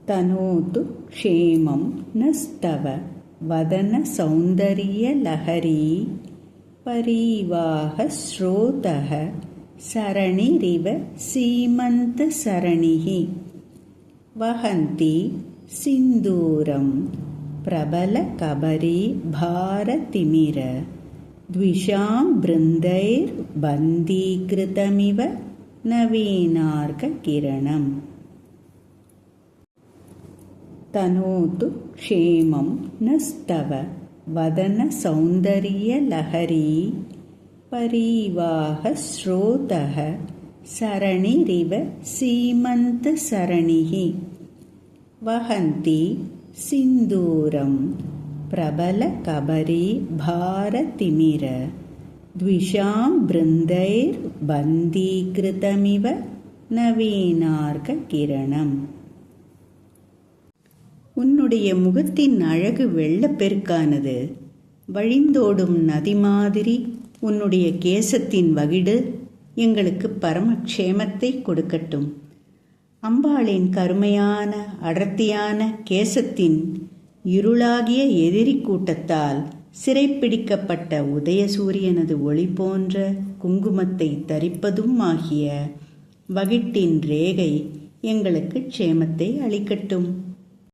तनोतु क्षेमं नस्तव वदनसौन्दर्यलहरी परीवाहस्रोतः सरणिरिव सीमन्तसरणिः वहन्ति सिन्दूरं प्रबलकबरी भारतिमिर द्विषां बृन्दैर्बन्दीकृतमिव नवीनार्ककिरणम् तनोतु क्षेमं नस्तव वदनसौन्दर्यलहरी परीवाहस्रोतः सरणिरिव सीमन्तसरणिः वहन्ति सिन्दूरं प्रबलकबरी भारतिमिर द्विषां बृन्दैर्बन्दीकृतमिव नवीनार्ककिरणम् உன்னுடைய முகத்தின் அழகு வெள்ளப்பெருக்கானது. வழிந்தோடும் நதி மாதிரி உன்னுடைய கேசத்தின் வகிடு எங்களுக்கு பரமக்ஷேமத்தை கொடுக்கட்டும். அம்பாளின் கருமையான அடர்த்தியான கேசத்தின் இருளாகிய எதிரி கூட்டத்தால் சிறைப்பிடிக்கப்பட்ட உதயசூரியனது ஒளி போன்ற குங்குமத்தை தரிப்பதும் ஆகிய வகிட்டின் ரேகை எங்களுக்கு க்ஷேமத்தை அளிக்கட்டும்.